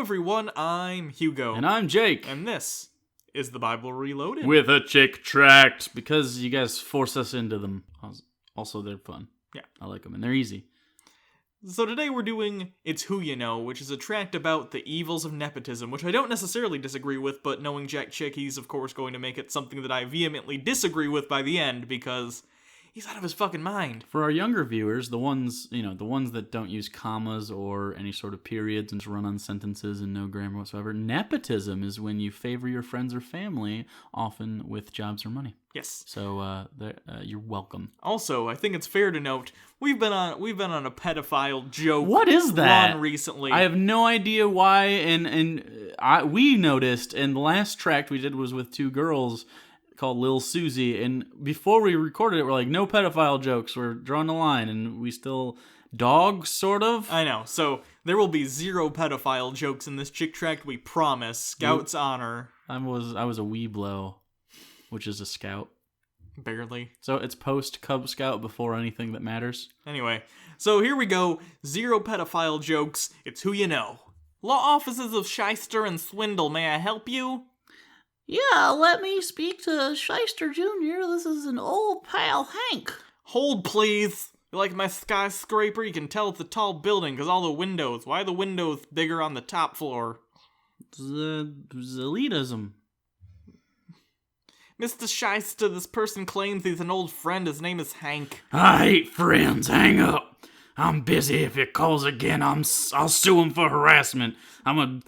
everyone, I'm Hugo. And I'm Jake. And this is the Bible Reloaded. With a chick tract, because you guys force us into them. Also, they're fun. Yeah. I like them, and they're easy. So today we're doing It's Who You Know, which is a tract about the evils of nepotism, which I don't necessarily disagree with, but knowing Jack Chick, he's of course going to make it something that I vehemently disagree with by the end, because he's out of his fucking mind. For our younger viewers, the ones that don't use commas or any sort of periods and just run on sentences and no grammar whatsoever, nepotism is when you favor your friends or family, often with jobs or money. Yes. So you're welcome. Also, I think it's fair to note we've been on a pedophile joke. What is that? Run recently. I have no idea why, and we noticed. And the last tract we did was with two girls called Lil Susie, and before we recorded it, we're like, no pedophile jokes. We're drawing the line, and we still dogs, sort of. I know. So there will be zero pedophile jokes in this chick tract. We promise. Scout's honor. I was a Weeblo, which is a scout. Barely. So it's post Cub Scout, before anything that matters. Anyway, so here we go. Zero pedophile jokes. It's who you know. Law offices of shyster and swindle. May I help you? Yeah, let me speak to Shyster Jr. This is an old pal, Hank. Hold, please. You like my skyscraper? You can tell it's a tall building because all the windows. Why are the windows bigger on the top floor? It's elitism. Mr. Shyster, this person claims he's an old friend. His name is Hank. I hate friends. Hang up. I'm busy. If he calls again, I'll sue him for harassment. I'm a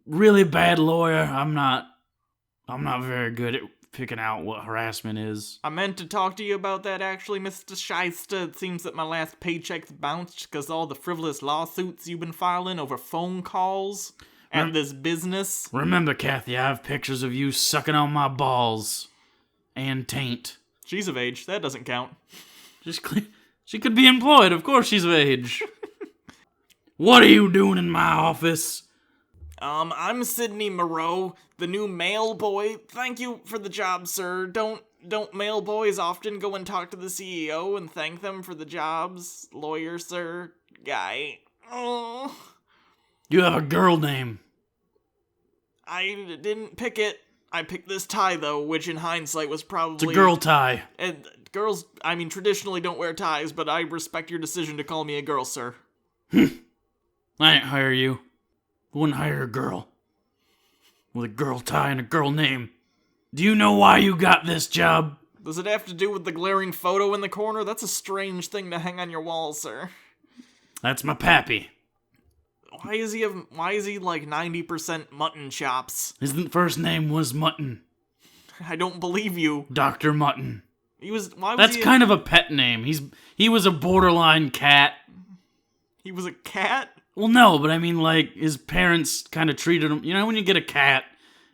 really bad lawyer. I'm not very good at picking out what harassment is. I meant to talk to you about that, actually, Mr. Shyster. It seems that my last paycheck's bounced because all the frivolous lawsuits you've been filing over phone calls and this business. Remember, Kathy, I have pictures of you sucking on my balls and taint. She's of age. That doesn't count. She could be employed. Of course she's of age. What are you doing in my office? I'm Sydney Moreau, the new mail boy. Thank you for the job, sir. Don't mail boys often go and talk to the CEO and thank them for the jobs? Lawyer, sir. Guy. Oh. You have a girl name. I didn't pick it. I picked this tie, though, which in hindsight was probably... It's a girl tie. And girls, traditionally don't wear ties, but I respect your decision to call me a girl, sir. I ain't hire you. I wouldn't hire a girl with a girl tie and a girl name. Do you know why you got this job? Does it have to do with the glaring photo in the corner? That's a strange thing to hang on your wall, sir. That's my pappy. Why is he like 90% mutton chops? His first name was Mutton. I don't believe you. Dr. Mutton. That's kind of a pet name. He was a borderline cat. He was a cat? Well, no, but I mean, like, his parents kind of treated him... You know when you get a cat,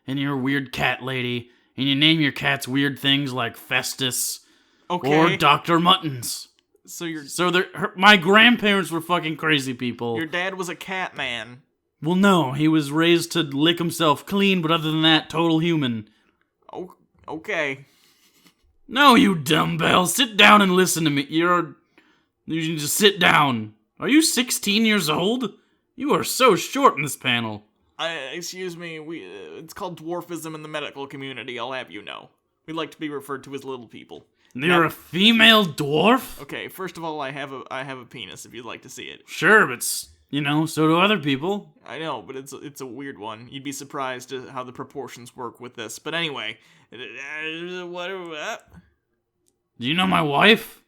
and you're a weird cat lady, and you name your cats weird things like Festus, or Dr. Muttons. My grandparents were fucking crazy people. Your dad was a cat man. Well, no, he was raised to lick himself clean, but other than that, total human. Oh, okay. No, you dumbbell, sit down and listen to me. You need to sit down. Are you 16 years old? You are so short in this panel. Excuse me, it's called dwarfism in the medical community, I'll have you know. We like to be referred to as little people. You're a female dwarf? Okay, first of all, I have a penis if you'd like to see it. Sure, but, so do other people. I know, but it's a weird one. You'd be surprised at how the proportions work with this. But anyway, what? Do you know my wife?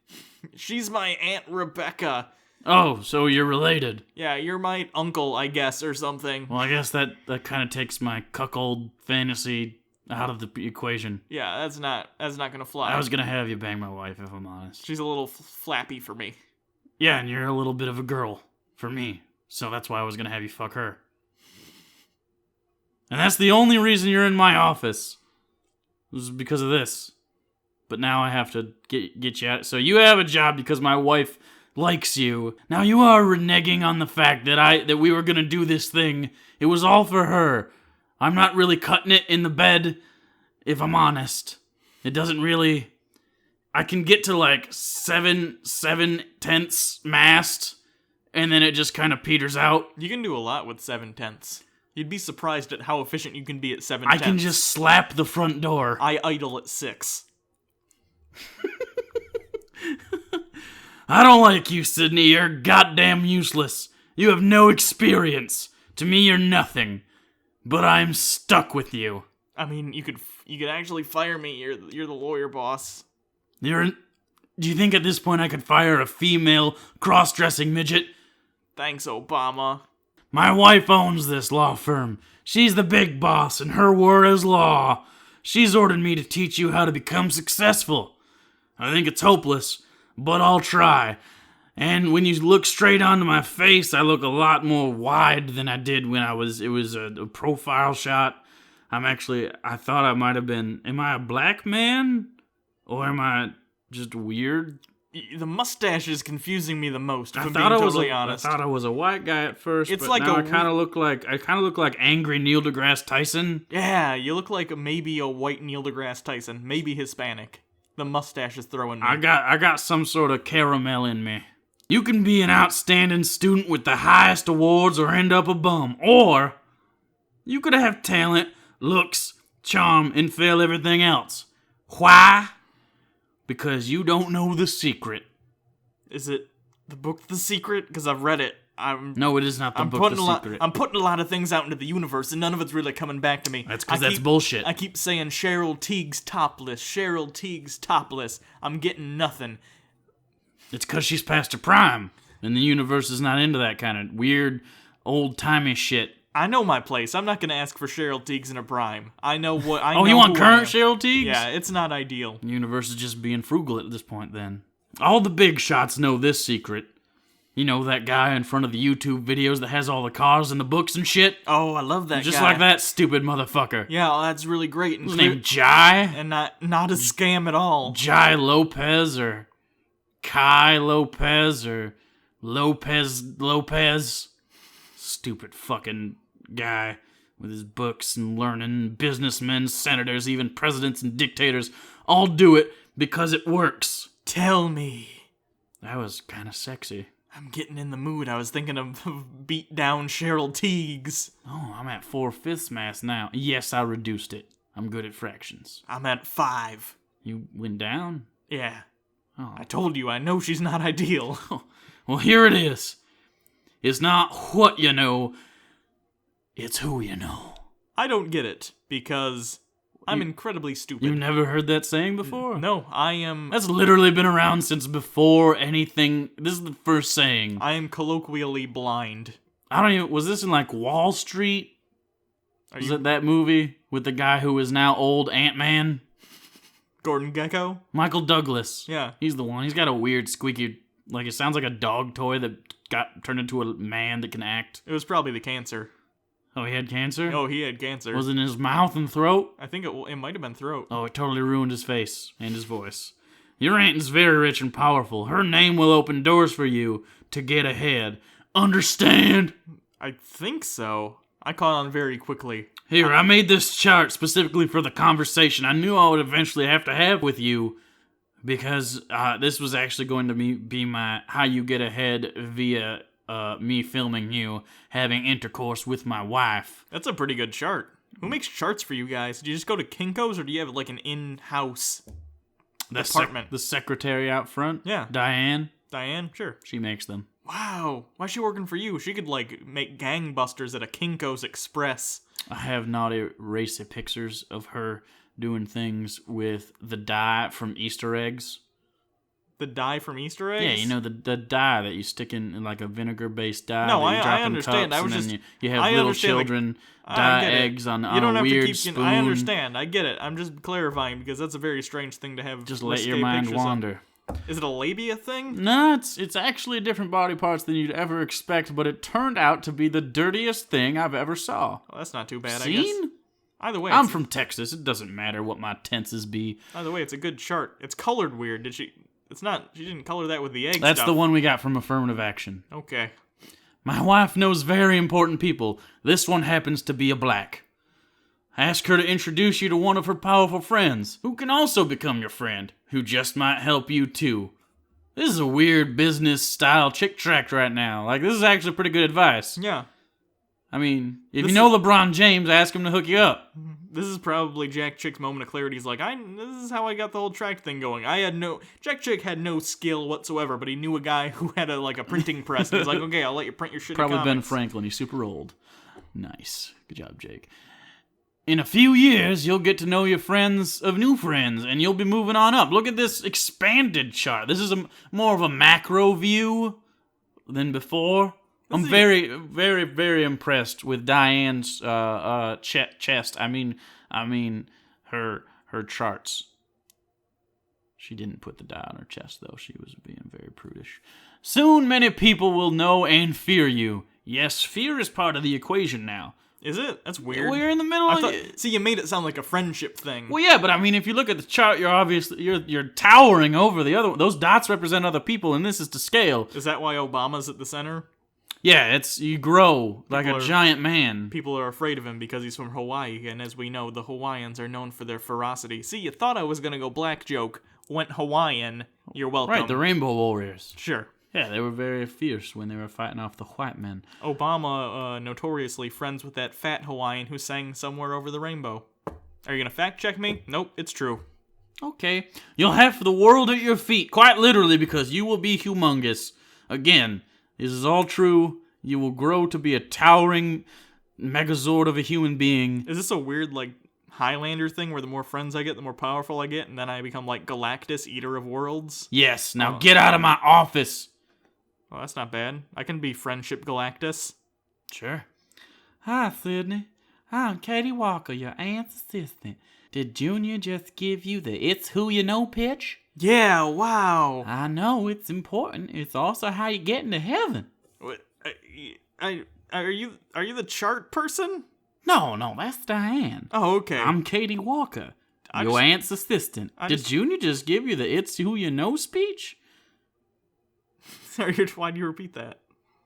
She's my Aunt Rebecca. Oh, so you're related. Yeah, you're my uncle, I guess, or something. Well, I guess that kind of takes my cuckold fantasy out of the equation. Yeah, that's not gonna fly. I was gonna have you bang my wife, if I'm honest. She's a little flappy for me. Yeah, and you're a little bit of a girl for me, so that's why I was gonna have you fuck her. And that's the only reason you're in my office. It was because of this. But now I have to get you out. So you have a job because my wife likes you. Now you are reneging on the fact that we were gonna do this thing. It was all for her. I'm not really cutting it in the bed, if I'm honest. It doesn't really... I can get to like 7/10 mast, and then it just kind of peters out. You can do a lot with 7/10. You'd be surprised at how efficient you can be at 7 I can just slap the front door. I idle at 6. I don't like you, Sydney. You're goddamn useless. You have no experience. To me, you're nothing. But I'm stuck with you. I mean, you could actually fire me. You're the lawyer boss. Do you think at this point I could fire a female cross-dressing midget? Thanks, Obama. My wife owns this law firm. She's the big boss, and her word is law. She's ordered me to teach you how to become successful. I think it's hopeless, but I'll try. And when you look straight onto my face, I look a lot more wide than I did when it was a profile shot. I thought I might have been, am I a black man? Or am I just weird? The mustache is confusing me the most, if I I'm thought being I was totally honest. I thought I was a white guy at first, It's but like now a I kind of look like angry Neil deGrasse Tyson. Yeah, you look like maybe a white Neil deGrasse Tyson, maybe Hispanic. The mustache is throwing me. I got some sort of caramel in me. You can be an outstanding student with the highest awards or end up a bum. Or you could have talent, looks, charm, and fail everything else. Why? Because you don't know the secret. Is it the book The Secret? Because I've read it. No, it is not the book The Secret. I'm putting a lot of things out into the universe, and none of it's really coming back to me. That's because that's bullshit. I keep saying Cheryl Teague's topless, Cheryl Teague's topless. I'm getting nothing. It's because she's past her prime, and the universe is not into that kind of weird, old-timey shit. I know my place. I'm not going to ask for Cheryl Teagues in her prime. I know what I Oh, know you want who I am. current Cheryl Teagues? Yeah, it's not ideal. The universe is just being frugal at this point, then. All the big shots know this secret. You know, that guy in front of the YouTube videos that has all the cars and the books and shit? Oh, I love that Just guy. like that stupid motherfucker. Yeah, well, that's really great. And His name Jai? and not a scam at all. Jai Lopez or Kai Lopez or Lopez. Stupid fucking guy with his books and learning. Businessmen, senators, even presidents and dictators all do it because it works. Tell me. That was kind of sexy. I'm getting in the mood. I was thinking of beat down Cheryl Teagues. Oh, I'm at 4/5 mass now. Yes, I reduced it. I'm good at fractions. I'm at 5. You went down? Yeah. Oh. I told you, I know she's not ideal. Well, here it is. It's not what you know, it's who you know. I don't get it, because I'm incredibly stupid. You've never heard that saying before? No, I am... That's literally been around since before anything. This is the first saying. I am colloquially blind. I don't even... Was this in, like, Wall Street? Was it that movie with the guy who is now old Ant-Man? Gordon Gekko? Michael Douglas. Yeah. He's the one. He's got a weird squeaky... Like, it sounds like a dog toy that got turned into a man that can act. It was probably the cancer. Oh, he had cancer? Oh, he had cancer. Was it in his mouth and throat? I think it might have been throat. Oh, it totally ruined his face and his voice. Your aunt is very rich and powerful. Her name will open doors for you to get ahead. Understand? I think so. I caught on very quickly. Here, I made this chart specifically for the conversation I knew I would eventually have to have with you, because this was actually going to be my how you get ahead via me filming you having intercourse with my wife. That's a pretty good chart. Who makes charts for you guys? Do you just go to Kinko's, or do you have like an in-house department? The secretary out front? Yeah. Diane? Sure. She makes them. Wow. Why's she working for you? She could like make gangbusters at a Kinko's Express. I have naughty racy pictures of her doing things with the dye from Easter eggs. The dye from Easter eggs? Yeah, you know, the dye that you stick in like a vinegar-based dye. No, that you drop I in understand. Cups, I was and just... then you have I little understand, children I dye get it. eggs on You don't a have weird to keep... spoon. I understand. I get it. I'm just clarifying, because that's a very strange thing to have. Just let risque your mind pictures of. wander. Is it a labia thing? No, it's actually different body parts than you'd ever expect, but it turned out to be the dirtiest thing I've ever saw. Well, that's not too bad, I guess. Seen? Either way, I'm from Texas. It doesn't matter what my tenses be. Either way, it's a good chart. It's colored weird. Did she... It's not... She didn't color that with the egg That's stuff. the one we got from Affirmative Action. Okay. My wife knows very important people. This one happens to be a black. Ask her to introduce you to one of her powerful friends, who can also become your friend, who just might help you too. This is a weird business-style chick tract right now. Like, this is actually pretty good advice. Yeah. I mean, if you know LeBron James, ask him to hook you up. This is probably Jack Chick's moment of clarity. He's like, this is how I got the whole track thing going. Jack Chick had no skill whatsoever, but he knew a guy who had a printing press. And he's like, okay, I'll let you print your shit. Probably Ben Franklin. He's super old. Nice. Good job, Jake. In a few years, you'll get to know your friends of new friends, and you'll be moving on up. Look at this expanded chart. This is more of a macro view than before. I'm very, very, very impressed with Diane's chest. I mean, her charts. She didn't put the die on her chest, though. She was being very prudish. Soon, many people will know and fear you. Yes, fear is part of the equation now. Is it? That's weird. We're in the middle of it. See, you made it sound like a friendship thing. Well, yeah, but I mean, if you look at the chart, you're towering over the other. Those dots represent other people, and this is to scale. Is that why Obama's at the center? Yeah, you grow like a giant man. People are afraid of him because he's from Hawaii, and as we know, the Hawaiians are known for their ferocity. See, you thought I was gonna go black joke, went Hawaiian. You're welcome. Right, the Rainbow Warriors. Sure. Yeah, they were very fierce when they were fighting off the white men. Obama, notoriously friends with that fat Hawaiian who sang Somewhere Over the Rainbow. Are you gonna fact check me? Nope, it's true. Okay. You'll have the world at your feet, quite literally, because you will be humongous. Again, this is all true. You will grow to be a towering megazord of a human being. Is this a weird, Highlander thing where the more friends I get, the more powerful I get, and then I become like Galactus, Eater of Worlds? Yes, now get out of my office. Well, that's not bad. I can be Friendship Galactus. Sure. Hi, Sydney. I'm Katie Walker, your aunt's assistant. Did Junior just give you the It's Who You Know pitch? Yeah, wow. I know, it's important. It's also how you get into heaven. What, are you the chart person? No, that's Diane. Oh, okay. I'm Katie Walker, your aunt's assistant. Did Junior just give you the It's Who You Know speech? Why do you repeat that?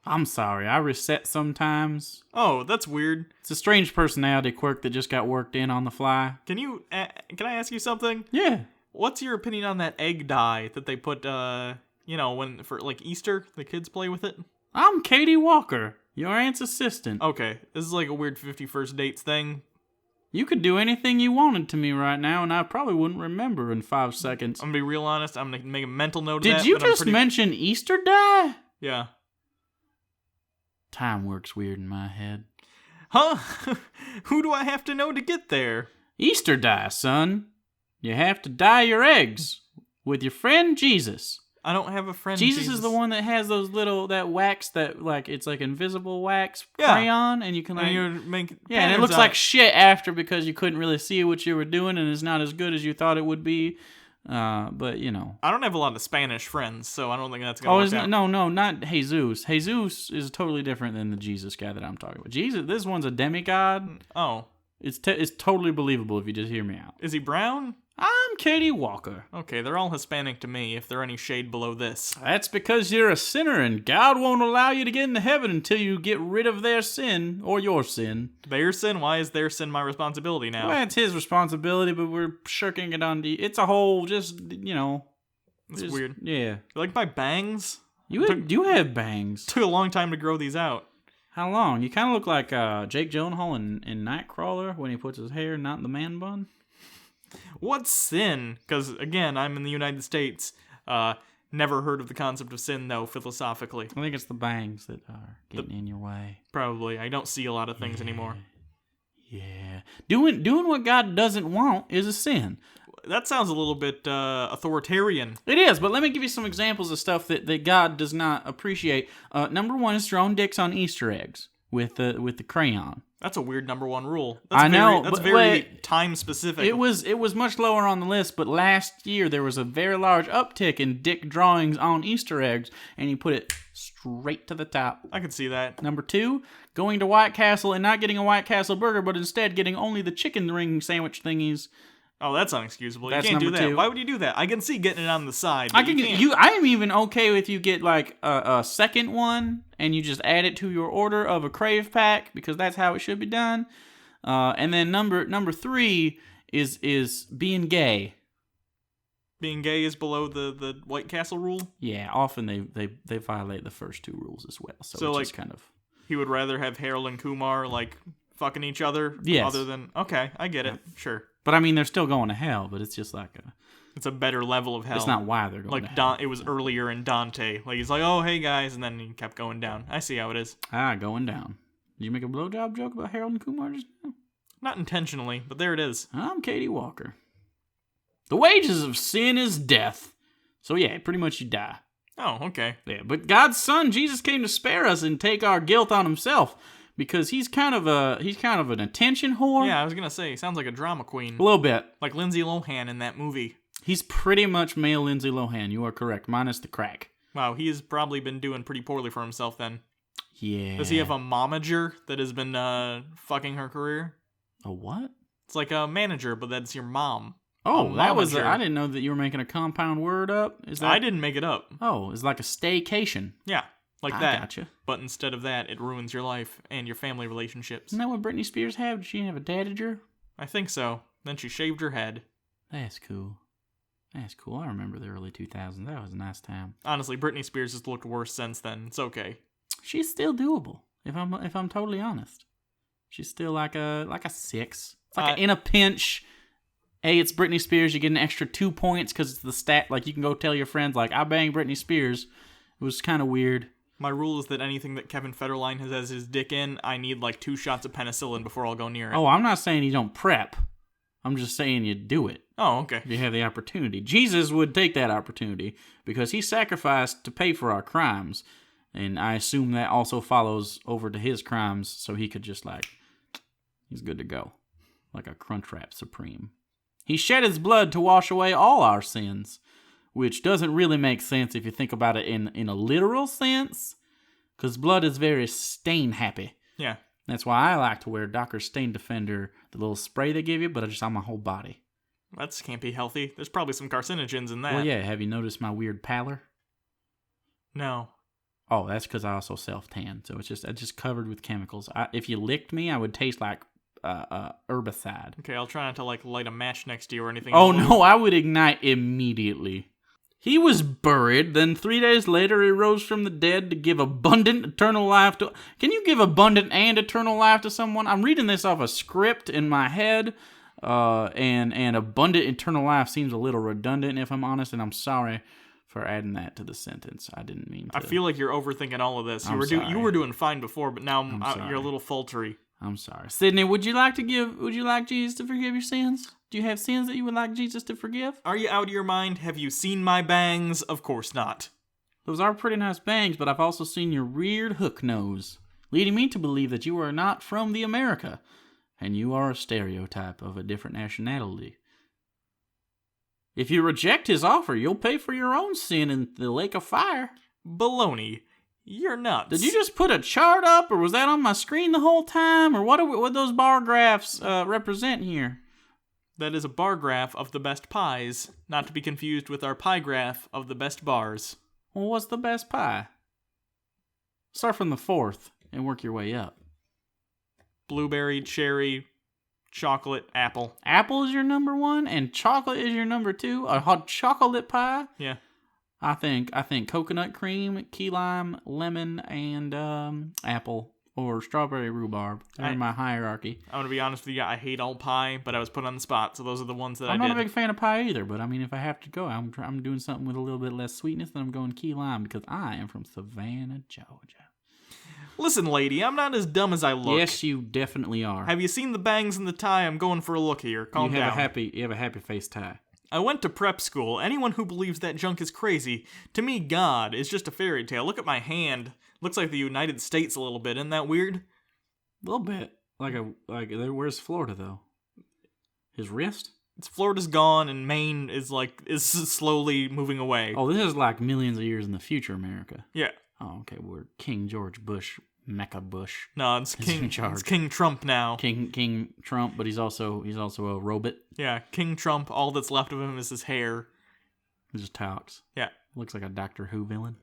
I'm sorry, I reset sometimes. Oh, that's weird. It's a strange personality quirk that just got worked in on the fly. Can I ask you something? Yeah. What's your opinion on that egg dye that they put, when for Easter, the kids play with it? I'm Katie Walker, your aunt's assistant. Okay, this is like a weird 51st dates thing. You could do anything you wanted to me right now, and I probably wouldn't remember in 5 seconds. I'm gonna be real honest. I'm gonna make a mental note of that. Did you just mention Easter dye? Yeah. Time works weird in my head. Huh? Who do I have to know to get there? Easter dye, son. You have to dye your eggs with your friend Jesus. I don't have a friend. Jesus is the one that has those that wax that it's like invisible wax crayon, and you can and it looks like shit after because you couldn't really see what you were doing, and it's not as good as you thought it would be. But you know, I don't have a lot of Spanish friends, so I don't think that's gonna work out. No, not Jesus. Jesus is totally different than the Jesus guy that I'm talking about. Jesus, this one's a demigod. Oh, it's totally believable if you just hear me out. Is he brown? I'm Katie Walker. Okay, they're all Hispanic to me, if they're any shade below this. That's because you're a sinner, and God won't allow you to get into heaven until you get rid of their sin, or your sin. Their sin? Why is their sin my responsibility now? Well, it's his responsibility, but we're shirking it on it's a whole, just, It's weird. Yeah. You like my bangs? You have bangs. Took a long time to grow these out. How long? You kind of look like Jake Gyllenhaal in Nightcrawler when he puts his hair not in the man bun. What's sin? Because, again, I'm in the United States. Never heard of the concept of sin, though, philosophically. I think it's the bangs that are getting in your way. Probably. I don't see a lot of things anymore. Yeah. Doing what God doesn't want is a sin. That sounds a little bit authoritarian. It is, but let me give you some examples of stuff that God does not appreciate. Number one is throwing dicks on Easter eggs with the crayon. That's a weird number one rule. I know. That's very time specific. It was much lower on the list, but last year there was a very large uptick in dick drawings on Easter eggs, and he put it straight to the top. I can see that. Number two, going to White Castle and not getting a White Castle burger, but instead getting only the chicken ring sandwich thingies. Oh, that's unexcusable. That's you can't do number that. two. Why would you do that? I can see getting it on the side. I am even okay with you get like a second one and you just add it to your order of a crave pack because that's how it should be done. And then number three is being gay. Being gay is below the White Castle rule. Yeah, often they violate the first two rules as well. So it's just kind of. He would rather have Harold and Kumar, like, fucking each other? Yes. Other than... Okay, I get it. Sure. But I mean, they're still going to hell, but it's just like It's a better level of hell. it's not why they're going to hell. It was earlier in Dante. Like, he's like, oh, hey, guys, and then he kept going down. I see how it is. Going down. Did you make a blowjob joke about Harold and Kumar just now? Not intentionally, but there it is. I'm Katie Walker. The wages of sin is death. So yeah, pretty much you die. Oh, okay. Yeah, but God's son, Jesus, came to spare us and take our guilt on himself because he's kind of an attention whore. Yeah, I was gonna say, he sounds like a drama queen. A little bit. Like Lindsay Lohan in that movie. He's pretty much male Lindsay Lohan. You are correct, minus the crack. Wow, he has probably been doing pretty poorly for himself then. Yeah. Does he have a momager that has been fucking her career? A what? It's like a manager, but that's your mom. Oh, that was. I didn't know that you were making a compound word up. Is that? I didn't make it up. Oh, it's like a staycation. Yeah, like I that. Gotcha. But instead of that, it ruins your life and your family relationships. Isn't that what Britney Spears had? Did she have a dadager? I think so. Then she shaved her head. That's cool. That's cool. I remember the early 2000s. That was a nice time. Honestly, Britney Spears has looked worse since then. It's okay. She's still doable. If I'm totally honest, she's still like a 6. It's like in a pinch. Hey, it's Britney Spears. You get an extra 2 points because it's the stat. Like, you can go tell your friends, like, I banged Britney Spears. It was kind of weird. My rule is that anything that Kevin Federline has his dick in, I need like 2 shots of penicillin before I'll go near it. Oh, I'm not saying you don't prep. I'm just saying you do it. Oh, okay. If you have the opportunity. Jesus would take that opportunity because he sacrificed to pay for our crimes. And I assume that also follows over to his crimes so he could just he's good to go. Like a Crunchwrap Supreme. He shed his blood to wash away all our sins, which doesn't really make sense if you think about it in a literal sense, because blood is very stain happy. Yeah. That's why I like to wear Docker Stain Defender, the little spray they give you, but just on my whole body. That can't be healthy. There's probably some carcinogens in that. Well, yeah. Have you noticed my weird pallor? No. Oh, that's because I also self-tan, so it's just covered with chemicals. If you licked me, I would taste like herbicide. Okay, I'll try not to light a match next to you or anything. Oh no, I would ignite immediately. He was buried, then 3 days later he rose from the dead to give abundant eternal life to... Can you give abundant and eternal life to someone? I'm reading this off a script in my head, and abundant eternal life seems a little redundant if I'm honest, and I'm sorry for adding that to the sentence. I didn't mean to. I feel like you're overthinking all of this. You were doing fine before, but now you're a little faltery. I'm sorry. Sydney, would you like Jesus to forgive your sins? Do you have sins that you would like Jesus to forgive? Are you out of your mind? Have you seen my bangs? Of course not. Those are pretty nice bangs, but I've also seen your weird hook nose, leading me to believe that you are not from the America, and you are a stereotype of a different nationality. If you reject his offer, you'll pay for your own sin in the lake of fire. Baloney. You're nuts. Did you just put a chart up, or was that on my screen the whole time? Or what those bar graphs represent here? That is a bar graph of the best pies, not to be confused with our pie graph of the best bars. Well, what's the best pie? Start from the 4th and work your way up. Blueberry, cherry, chocolate, apple. Apple is your number 1, and chocolate is your number 2. A hot chocolate pie? Yeah. I think coconut cream, key lime, lemon, and apple or strawberry rhubbarb. They're in my hierarchy. I'm gonna be honest with you. I hate all pie, but I was put on the spot, so those are the ones that I did. I'm not a big fan of pie either, but I mean, if I have to go, I'm doing something with a little bit less sweetness, then I'm going key lime because I am from Savannah, Georgia. Listen, lady, I'm not as dumb as I look. Yes, you definitely are. Have you seen the bangs in the tie? I'm going for a look here. Calm down. You have a happy face tie. I went to prep school. Anyone who believes that junk is crazy. To me, God is just a fairy tale. Look at my hand. Looks like the United States a little bit. Isn't that weird? A little bit. Where's Florida though? His wrist? Florida's gone and Maine is slowly moving away. Oh, this is like millions of years in the future, America. Yeah. Oh, okay. We're King George Bush, Mecca Bush. No, it's King Trump now. King Trump, but he's also a robot. Yeah, King Trump. All that's left of him is his hair. He just talks. Yeah. Looks like a Doctor Who villain.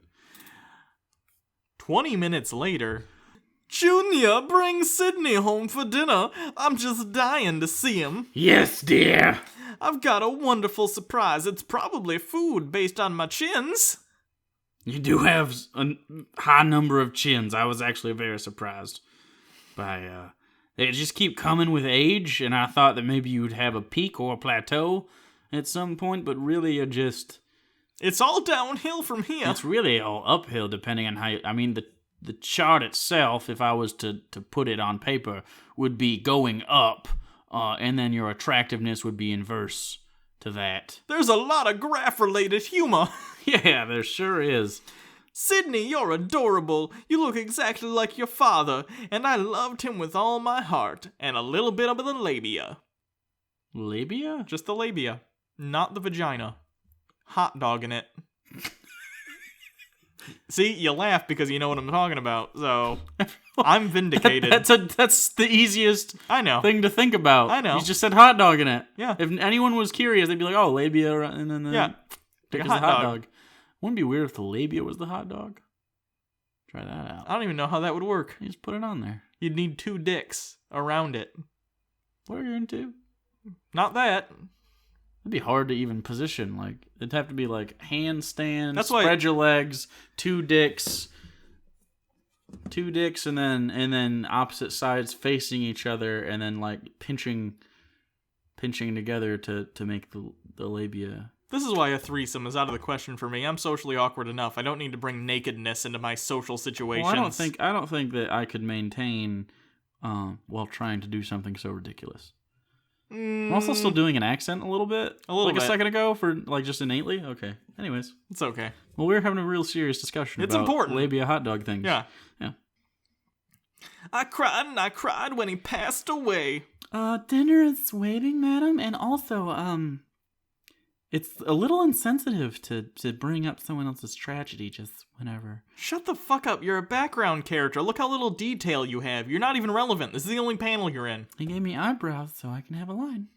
20 minutes later, Junior, bring Sydney home for dinner. I'm just dying to see him. Yes, dear. I've got a wonderful surprise. It's probably food based on my chins. You do have a high number of chins. I was actually very surprised by they just keep coming with age, and I thought that maybe you would have a peak or a plateau at some point, but really you're just... It's all downhill from here. It's really all uphill depending on how... I mean, the chart itself, if I was to put it on paper, would be going up, and then your attractiveness would be inverse to that. There's a lot of graph-related humor. Yeah, there sure is. Sydney, you're adorable. You look exactly like your father, and I loved him with all my heart, and a little bit of the labia. Labia? Just the labia, not the vagina. Hot dog in it. See, you laugh because you know what I'm talking about, so I'm vindicated. That's the easiest thing to think about. I know. You just said hot dog in it. Yeah. If anyone was curious, they'd be like, oh, labia, and then yeah. pick the hot dog. Wouldn't it be weird if the labia was the hot dog? Try that out. I don't even know how that would work. You just put it on there. You'd need 2 dicks around it. What are you into? Not that. It'd be hard to even position. Like, it'd have to be like handstand, That's spread your legs, 2 dicks, and then opposite sides facing each other, and then like pinching together to make the labia. This is why a threesome is out of the question for me. I'm socially awkward enough. I don't need to bring nakedness into my social situations. Well, I don't think that I could maintain while trying to do something so ridiculous. I'm also still doing an accent a little bit. A second ago for like just innately. Okay. Anyways, it's okay. Well, we're having a real serious discussion. It's about important. Labia hot dog things. Yeah. Yeah. I cried and I cried when he passed away. Dinner is waiting, madam, and also, it's a little insensitive to bring up someone else's tragedy just whenever. Shut the fuck up. You're a background character. Look how little detail you have. You're not even relevant. This is the only panel you're in. He gave me eyebrows so I can have a line.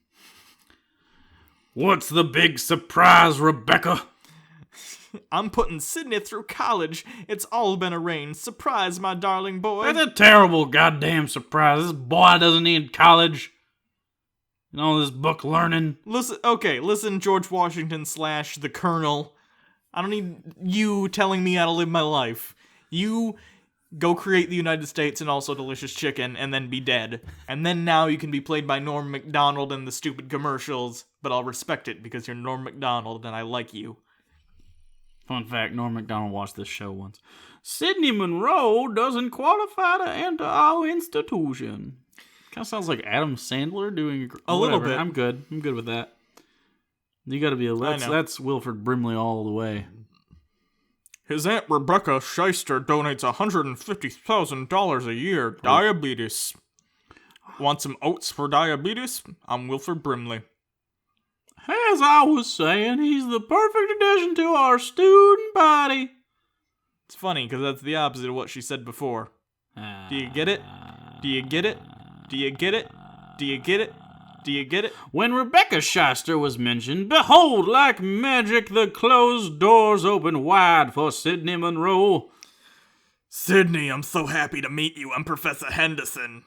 What's the big surprise, Rebecca? I'm putting Sydney through college. It's all been arranged. Surprise, my darling boy. That's a terrible goddamn surprise. This boy doesn't need college. And all this book learning. Listen, George Washington / the Colonel. I don't need you telling me how to live my life. You go create the United States and also delicious chicken and then be dead. And then now you can be played by Norm Macdonald in the stupid commercials, but I'll respect it because you're Norm Macdonald and I like you. Fun fact, Norm Macdonald watched this show once. Sydney Monroe doesn't qualify to enter our institution. Kind of sounds like Adam Sandler doing a little bit. I'm good with that. You got to be that's Wilford Brimley all the way. His Aunt Rebecca Shyster donates $150,000 a year. Diabetes. Want some oats for diabetes? I'm Wilford Brimley. As I was saying, he's the perfect addition to our student body. It's funny, because that's the opposite of what she said before. Do you get it? Do you get it? Do you get it? Do you get it? Do you get it? When Rebecca Shyster was mentioned, behold, like magic, the closed doors opened wide for Sydney Monroe. Sydney, I'm so happy to meet you. I'm Professor Henderson.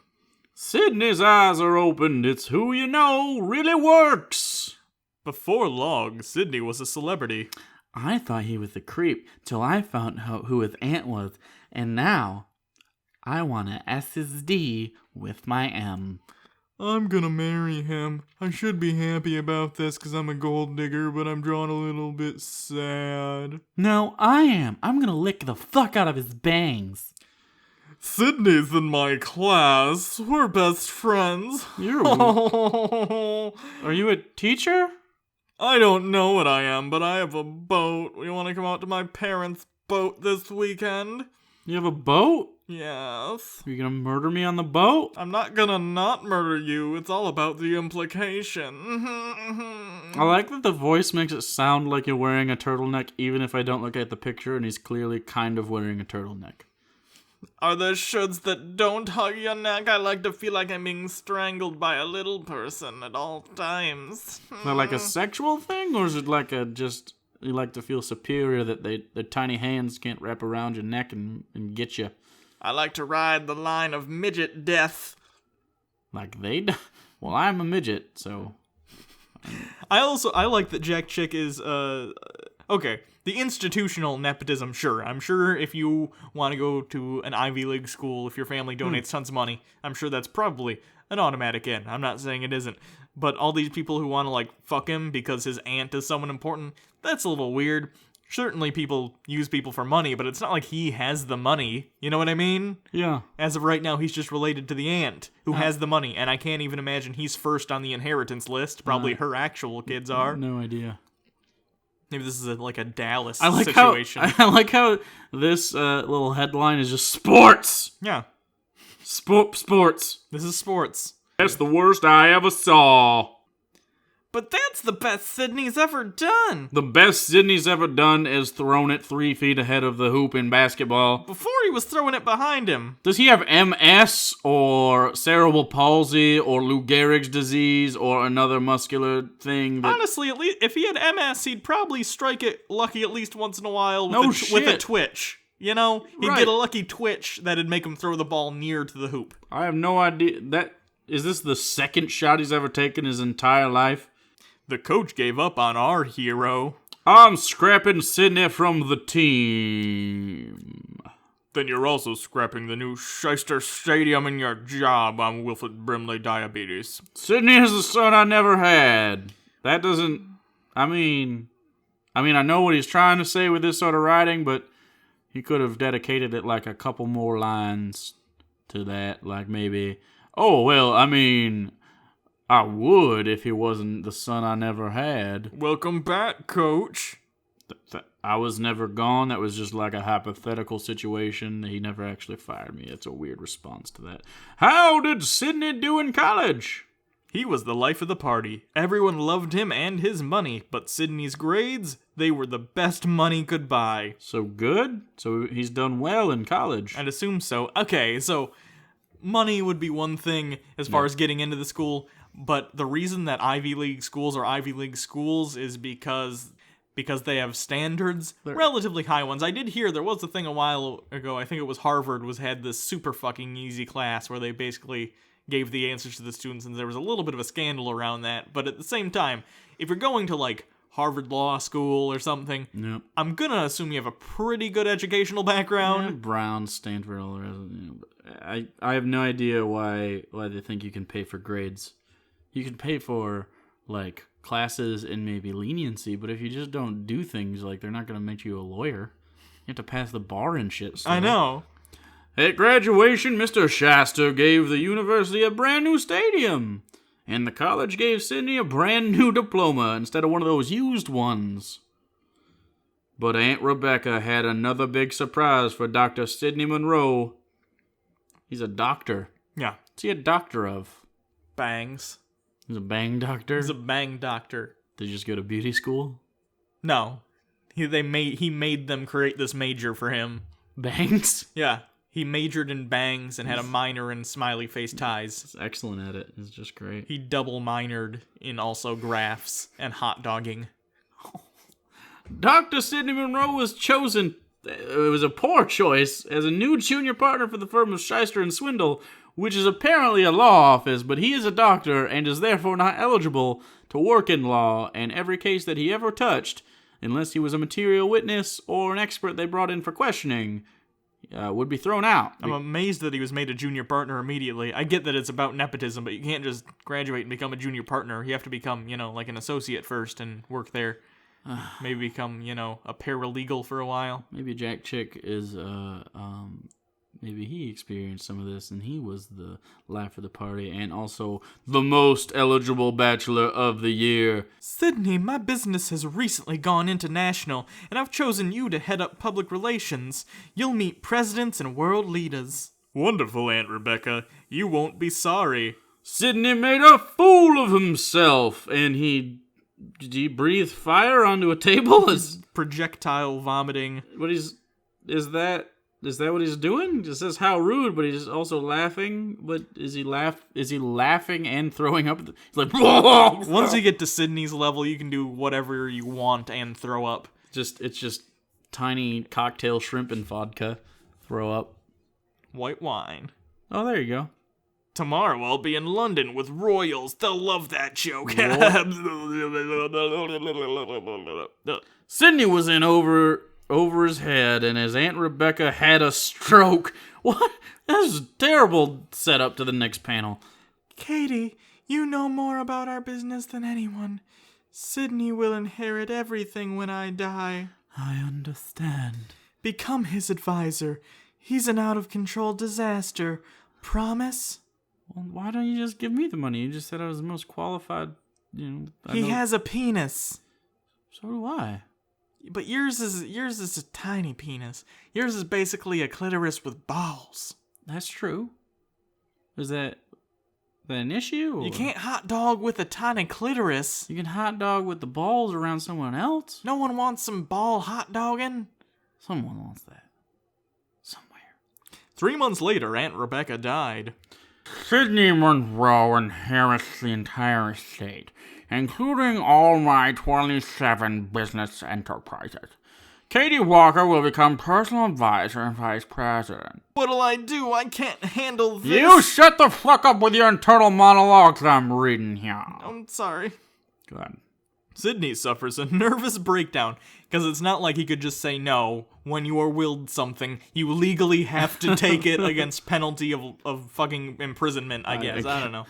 Sydney's eyes are opened. It's who you know really works. Before long, Sydney was a celebrity. I thought he was a creep till I found out who his aunt was, and now I want to SSD with my M. I'm gonna marry him. I should be happy about this because I'm a gold digger, but I'm drawn a little bit sad. No, I am. I'm gonna lick the fuck out of his bangs. Sydney's in my class. We're best friends. Are you a teacher? I don't know what I am, but I have a boat. You want to come out to my parents' boat this weekend? You have a boat? Yes. Are you gonna murder me on the boat? I'm not gonna not murder you. It's all about the implication. I like that the voice makes it sound like you're wearing a turtleneck, even if I don't look at the picture and he's clearly kind of wearing a turtleneck. Are there shirts that don't hug your neck? I like to feel like I'm being strangled by a little person at all times. Is that like a sexual thing, or is it like you like to feel superior that their tiny hands can't wrap around your neck and get you? I like to ride the line of midget death. Like they do? Well, I'm a midget, so... I like that Jack Chick is, Okay, the institutional nepotism, sure. I'm sure if you want to go to an Ivy League school, if your family donates tons of money, I'm sure that's probably an automatic in. I'm not saying it isn't. But all these people who want to, like, fuck him because his aunt is someone important, that's a little weird. Certainly people use people for money, but it's not like he has the money. You know what I mean? Yeah. As of right now, he's just related to the aunt who has the money, and I can't even imagine he's first on the inheritance list. Probably her actual kids are. No idea. Maybe this is like a Dallas I like situation. I like how this little headline is just sports. Yeah, Sports. this is sports. That's the worst I ever saw. But that's the best Sydney's ever done. The best Sydney's ever done is thrown it 3 feet ahead of the hoop in basketball. Before he was throwing it behind him. Does he have MS or cerebral palsy or Lou Gehrig's disease or another muscular thing? Honestly, at least if he had MS, he'd probably strike it lucky at least once in a while with, with a twitch. You know, he'd get a lucky twitch that'd make him throw the ball near to the hoop. I have no idea. Is this the second shot he's ever taken his entire life? The coach gave up on our hero. I'm scrapping Sydney from the team. Then you're also scrapping the new Shyster Stadium in your job on Wilfred Brimley Diabetes. Sydney is the son I never had. That doesn't... I mean, I know what he's trying to say with this sort of writing, but he could have dedicated it like a couple more lines to that. Like maybe, oh, well, I mean... I would if he wasn't the son I never had. Welcome back, coach. I was never gone. That was just like a hypothetical situation. He never actually fired me. It's a weird response to that. How did Sydney do in college? He was the life of the party. Everyone loved him and his money, but Sydney's grades, they were the best money could buy. So good? So he's done well in college. I'd assume so. Okay, so money would be one thing as far as getting into the school. But the reason that Ivy League schools are Ivy League schools is because they have standards, relatively high ones. I did hear there was a thing a while ago, I think it was Harvard, had this super fucking easy class where they basically gave the answers to the students, and there was a little bit of a scandal around that. But at the same time, if you're going to, like, Harvard Law School or something, I'm gonna assume you have a pretty good educational background. Yeah, Brown, Stanford, all the rest. I have no idea why they think you can pay for grades. You can pay for, like, classes and maybe leniency, but if you just don't do things, like, they're not going to make you a lawyer. You have to pass the bar and shit. Still. I know. At graduation, Mr. Shasta gave the university a brand new stadium, and the college gave Sydney a brand new diploma instead of one of those used ones. But Aunt Rebecca had another big surprise for Dr. Sidney Monroe. He's a doctor. Yeah. What's he a doctor of? Bangs. He's a bang doctor? He's a bang doctor. Did you just go to beauty school? No. He made them create this major for him. Bangs? Yeah. He majored in bangs and had a minor in smiley face ties. He's excellent at it. It's just great. He double minored in also graphs and hot dogging. Dr. Sidney Monroe was chosen, it was a poor choice, as a new junior partner for the firm of Shyster and Swindle, which is apparently a law office, but he is a doctor and is therefore not eligible to work in law, and every case that he ever touched, unless he was a material witness or an expert they brought in for questioning, would be thrown out. I'm amazed that he was made a junior partner immediately. I get that it's about nepotism, but you can't just graduate and become a junior partner. You have to become, like an associate first and work there. Maybe become, a paralegal for a while. Maybe Jack Chick is, maybe he experienced some of this, and he was the life of the party, and also the most eligible bachelor of the year. Sydney, my business has recently gone international, and I've chosen you to head up public relations. You'll meet presidents and world leaders. Wonderful, Aunt Rebecca. You won't be sorry. Sydney made a fool of himself, and did he breathe fire onto a table? Projectile vomiting. Is that what he's doing? It says how rude, but he's also laughing. But is he laughing and throwing up? He's like, once you get to Sydney's level, you can do whatever you want and throw up. It's just tiny cocktail shrimp and vodka. Throw up. White wine. Oh, there you go. Tomorrow I'll be in London with royals. They'll love that joke. Sydney was in over his head, and his Aunt Rebecca had a stroke. What? That's a terrible setup to the next panel. Katie, you know more about our business than anyone. Sydney will inherit everything when I die. I understand. Become his advisor. He's an out-of-control disaster. Promise? Well, why don't you just give me the money? You just said I was the most qualified, He has a penis. So do I. But yours is a tiny penis. Yours is basically a clitoris with balls. That's true. Is that an issue? Or? You can't hot dog with a tiny clitoris. You can hot dog with the balls around someone else. No one wants some ball hot dogging. Someone wants that. Somewhere. 3 months later, Aunt Rebecca died. Sydney Monroe inherits the entire estate, including all my 27 business enterprises. Katie Walker will become personal advisor and vice president. What'll I do? I can't handle this. You shut the fuck up with your internal monologues I'm reading here. I'm sorry. Go ahead. Sydney suffers a nervous breakdown, because it's not like he could just say no. When you are willed something, you legally have to take it against penalty of fucking imprisonment, I guess. I don't know.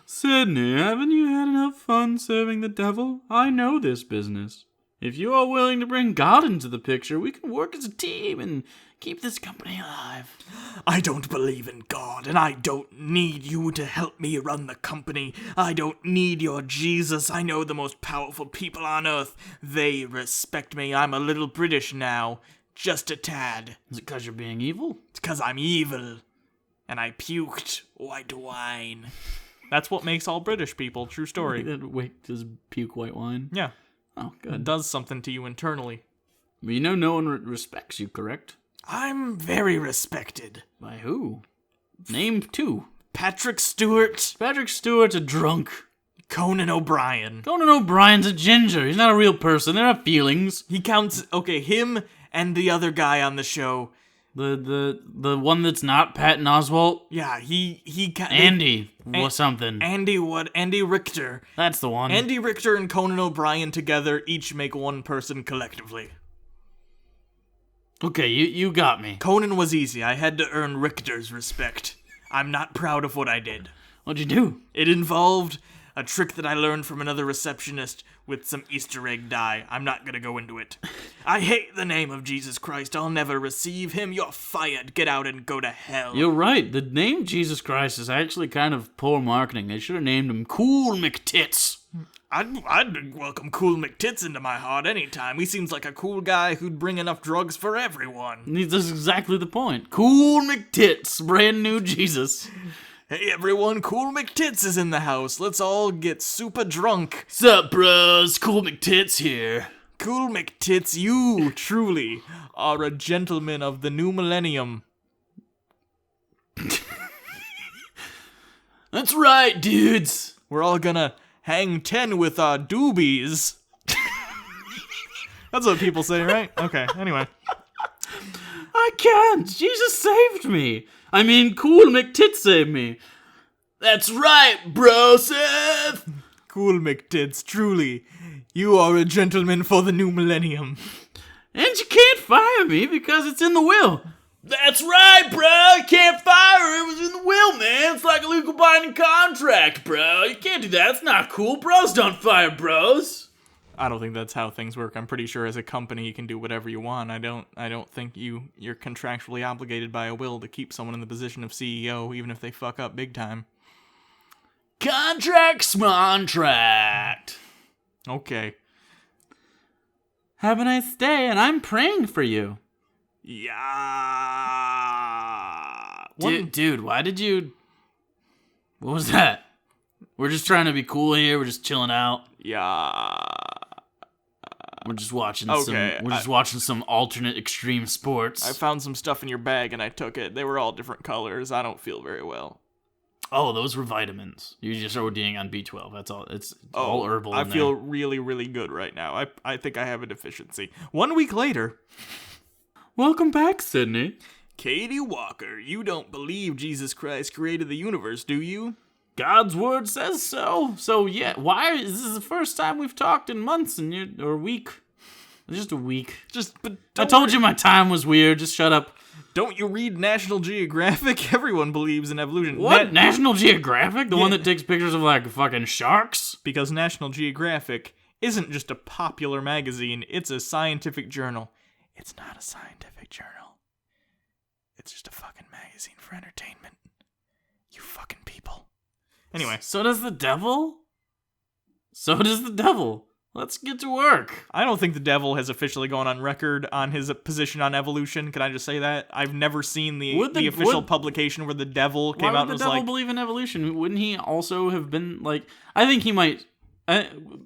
Sydney, haven't you had enough fun serving the devil? I know this business. If you are willing to bring God into the picture, we can work as a team and keep this company alive. I don't believe in God, and I don't need you to help me run the company. I don't need your Jesus. I know the most powerful people on earth. They respect me. I'm a little British now. Just a tad. Is it because you're being evil? It's because I'm evil. And I puked white wine. That's what makes all British people. True story. Wait, does puke white wine? Yeah. Oh, It good. does something to you internally. But you know no one respects you, correct? I'm very respected. By who? Name 2. Patrick Stewart, Patrick Stewart's a drunk. Conan O'Brien. Conan O'Brien's a ginger. He's not a real person. There are feelings. He counts, okay, him and the other guy on the show. The one that's not Patton Oswalt? Yeah, he Andy or something. Andy Richter. That's the one. Andy Richter and Conan O'Brien together each make one person collectively. Okay, you got me. Conan was easy. I had to earn Richter's respect. I'm not proud of what I did. What'd you do? It involved a trick that I learned from another receptionist with some Easter egg dye. I'm not gonna go into it. I hate the name of Jesus Christ. I'll never receive him. You're fired. Get out and go to hell. You're right. The name Jesus Christ is actually kind of poor marketing. They should have named him Cool McTits. I'd welcome Cool McTits into my heart anytime. He seems like a cool guy who'd bring enough drugs for everyone. That's exactly the point. Cool McTits, brand new Jesus. Hey everyone, Cool McTits is in the house. Let's all get super drunk. Sup, bros? Cool McTits here. Cool McTits, you truly are a gentleman of the new millennium. That's right, dudes. We're all gonna hang 10 with our doobies. That's what people say, right? Okay, anyway. I can't. Jesus saved me. I mean, Cool McTits saved me. That's right, bro, Seth. Cool McTits, truly, you are a gentleman for the new millennium. And you can't fire me because it's in the will. That's right, bro. You can't fire. It was in the will, man. It's like a legal binding contract, bro. You can't do that. It's not cool. Bros don't fire bros. I don't think that's how things work. I'm pretty sure as a company you can do whatever you want. I don't think you're contractually obligated by a will to keep someone in the position of CEO, even if they fuck up big time. Contract's contract. Okay. Have a nice day, and I'm praying for you. Yeah. Dude, why did you... What was that? We're just trying to be cool here. We're just chilling out. Yeah. We're just watching Okay, watching some alternate extreme sports. I found some stuff in your bag and I took it. They were all different colors. I don't feel very well. Oh, those were vitamins. You're just ODing on B12. That's all. It's all herbal. I in feel there. really, really good right now. I think I have a deficiency. 1 week later, Welcome back, Sydney. Katie Walker, you don't believe Jesus Christ created the universe, do you? God's word says so. So yeah, why is this the first time we've talked in months or a week? Just a week. I told you my time was weird. Just shut up. Don't you read National Geographic? Everyone believes in evolution. What? National Geographic? The one that takes pictures of like fucking sharks? Because National Geographic isn't just a popular magazine, it's a scientific journal. It's not a scientific journal. It's just a fucking magazine for entertainment. You fucking people. Anyway. So does the devil? Let's get to work. I don't think the devil has officially gone on record on his position on evolution. Can I just say that? I've never seen the official publication where the devil came out and was like... Why would the devil believe in evolution? Wouldn't he also have been like... I think he might...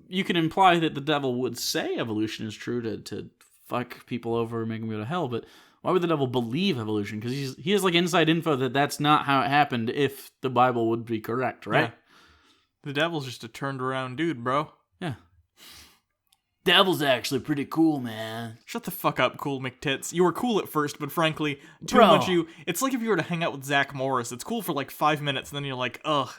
you can imply that the devil would say evolution is true to fuck people over and make them go to hell, but why would the devil believe evolution? Because he has like inside info that that's not how it happened if the Bible would be correct, right? Yeah. The devil's just a turned around dude, bro. Yeah. Devil's actually pretty cool, man. Shut the fuck up, Cool McTits. You were cool at first, but frankly, it's like if you were to hang out with Zach Morris. It's cool for like 5 minutes, and then you're like, ugh.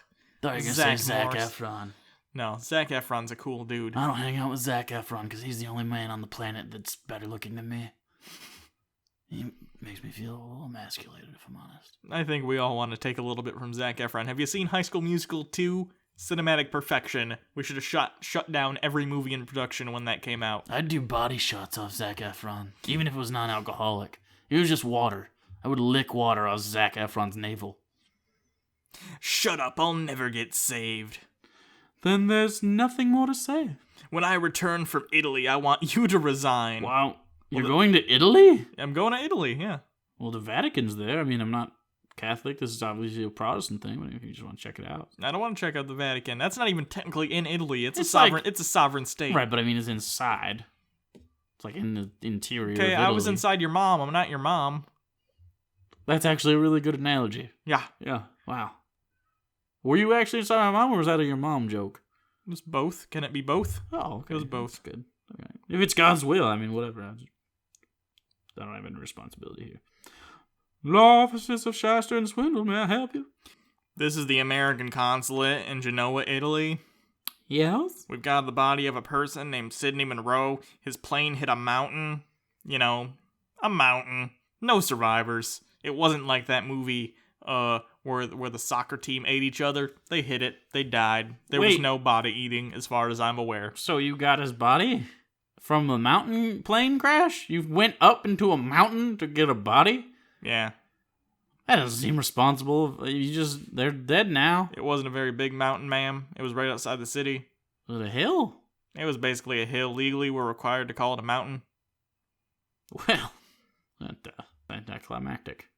Thought you were gonna say Zac Efron. No, Zac Efron's a cool dude. I don't hang out with Zac Efron because he's the only man on the planet that's better looking than me. He makes me feel a little emasculated, if I'm honest. I think we all want to take a little bit from Zac Efron. Have you seen High School Musical 2? Cinematic perfection. We should have shut down every movie in production when that came out. I'd do body shots off Zac Efron, even if it was non-alcoholic. It was just water. I would lick water off Zac Efron's navel. Shut up, I'll never get saved. Then there's nothing more to say. When I return from Italy, I want you to resign. Wow. You're going to Italy? I'm going to Italy, yeah. Well, the Vatican's there. I mean, I'm not Catholic. This is obviously a Protestant thing, but if you just want to check it out. I don't want to check out the Vatican. That's not even technically in Italy. It's a sovereign state. Right, but I mean, it's inside. It's like in the interior of Italy. I was inside your mom. I'm not your mom. That's actually a really good analogy. Yeah. Yeah. Wow. Were you actually inside my mom, or was that a your mom joke? It was both. Can it be both? Oh, okay. It was both. That's good. Okay. If it's God's will, I mean, whatever. I don't have any responsibility here. Law offices of Shasta and Swindle, may I help you? This is the American consulate in Genoa, Italy. Yes? We've got the body of a person named Sidney Monroe. His plane hit a mountain. You know, a mountain. No survivors. It wasn't like that movie where the soccer team ate each other. They hit it. They died. There was no body eating as far as I'm aware. So you got his body? From a mountain plane crash? You went up into a mountain to get a body? Yeah. That doesn't seem responsible. They're dead now. It wasn't a very big mountain, ma'am. It was right outside the city. Was it a hill? It was basically a hill. Legally, we're required to call it a mountain. Well, that's anticlimactic.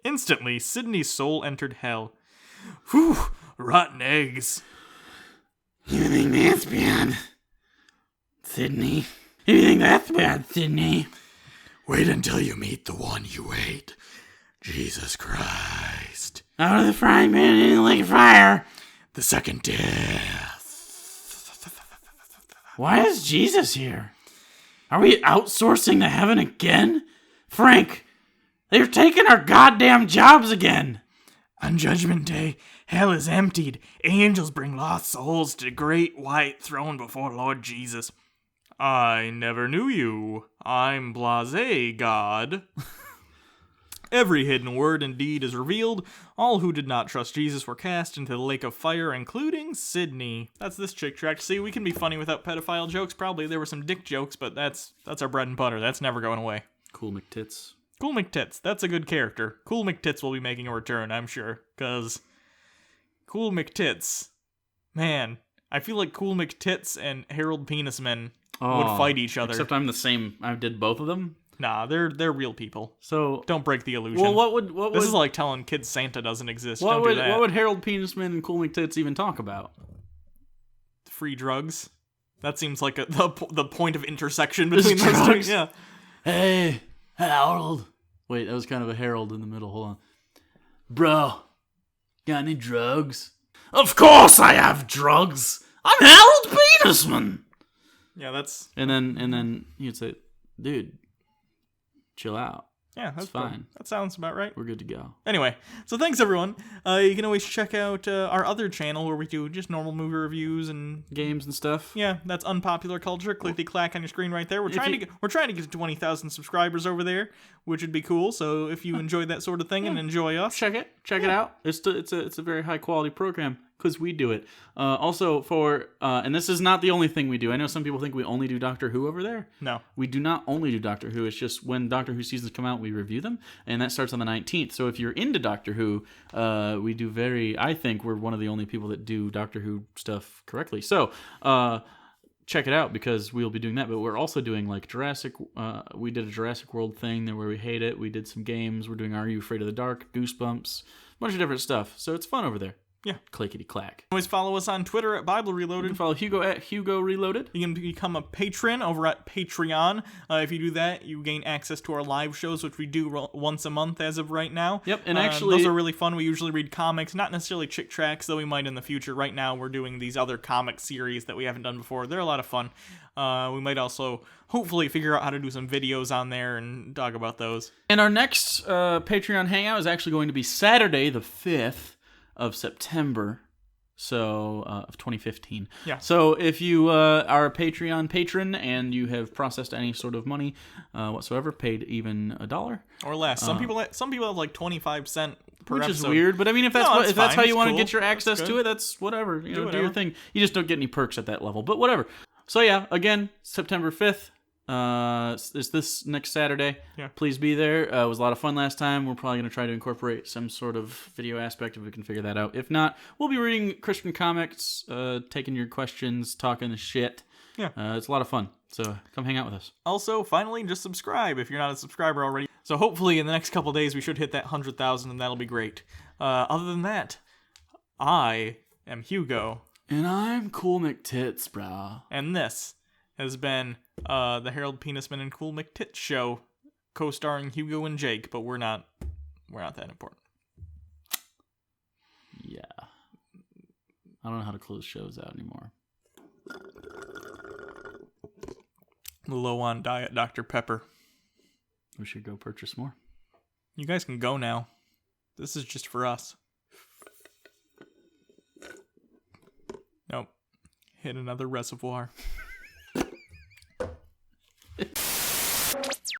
Instantly, Sidney's soul entered hell. Whew, rotten eggs. You think that's bad, Sidney? You think that's bad, Sidney? Wait until you meet the one you hate. Jesus Christ. Out of the frying pan into the lake of fire. The second death. Why is Jesus here? Are we outsourcing to heaven again? Frank, they're taking our goddamn jobs again. On Judgment Day, hell is emptied. Angels bring lost souls to the great white throne before Lord Jesus. I never knew you. I'm blasé, God. Every hidden word and deed is revealed. All who did not trust Jesus were cast into the lake of fire, including Sidney. That's this chick tract. See, we can be funny without pedophile jokes. Probably there were some dick jokes, but that's our bread and butter. That's never going away. Cool McTits. Cool McTits. That's a good character. Cool McTits will be making a return, I'm sure. Because Cool McTits. Man, I feel like Cool McTits and Harold Penisman would fight each other. Except I'm the same. I did both of them. Nah, they're real people. So don't break the illusion. Well, what would this is like telling kids Santa doesn't exist. What don't do that. What would Harold Penisman and Cool McTits even talk about? Free drugs. That seems like the point of intersection between those two. Yeah. Hey, Harold. Wait, that was kind of a Harold in the middle. Hold on. Bro, got any drugs? Of course I have drugs. I'm Harold Penisman. Yeah, that's... And then you'd say, dude, chill out. Yeah, that's It's fine. That sounds about right. We're good to go. Anyway, so thanks everyone. You can always check out our other channel where we do just normal movie reviews and Games and stuff. yeah, that's Unpopular Culture. Clickety clack on your screen right there. We're trying to get to 20,000 subscribers over there, which would be cool. So if you enjoy that sort of thing and enjoy us, Check it out. It's a very high quality program because we do it. Also and this is not the only thing we do. I know some people think we only do Doctor Who over there. No, we do not only do Doctor Who. It's just when Doctor Who seasons come out, we review them, and that starts on the 19th. So if you're into Doctor Who, we do I think we're one of the only people that do Doctor Who stuff correctly. So check it out because we'll be doing that. But we're also doing like Jurassic. We did a Jurassic World thing there where we hate it. We did some games. We're doing Are You Afraid of the Dark? Goosebumps. A bunch of different stuff. So it's fun over there. Yeah. Clickety clack. always follow us on Twitter at Bible You Reloaded. can follow Hugo at Hugo Reloaded. You can become a patron over at Patreon. If you do that, you gain access to our live shows, which we do once a month as of right now. Yep, and actually those are really fun. We usually read comics, not necessarily chick tracks, though we might in the future. Right now, we're doing these other comic series that we haven't done before. They're a lot of fun. We might also hopefully figure out how to do some videos on there and talk about those. And our next Patreon hangout is actually going to be Saturday, the 5th of September. So, of 2015. Yeah. So, if you are a Patreon patron and you have processed any sort of money whatsoever, paid even $1 or less. Some people have like 25 cents per which episode. is weird, but I mean, if that's No, if that's fine. how you It's want to cool. get your access That's to good. it, that's whatever. You know, do whatever. your thing. You just don't get any perks at that level, but whatever. So yeah, again, September 5th. Is this next Saturday? Yeah. Please be there. It was a lot of fun last time. We're probably going to try to incorporate some sort of video aspect if we can figure that out. If not, we'll be reading Christian comics, taking your questions, talking shit. Yeah. It's a lot of fun. So come hang out with us. Also, finally, just subscribe if you're not a subscriber already. So hopefully in the next couple days we should hit that 100,000 and that'll be great. Other than that, I am Hugo. And I'm Cool McTits, brah. And this has been the Harold Penisman and Cool McTits show, co-starring Hugo and Jake, but we're not that important. Yeah. I don't know how to close shows out anymore. Low on Diet Dr. Pepper. We should go purchase more. You guys can go now. This is just for us. Nope. Hit another reservoir.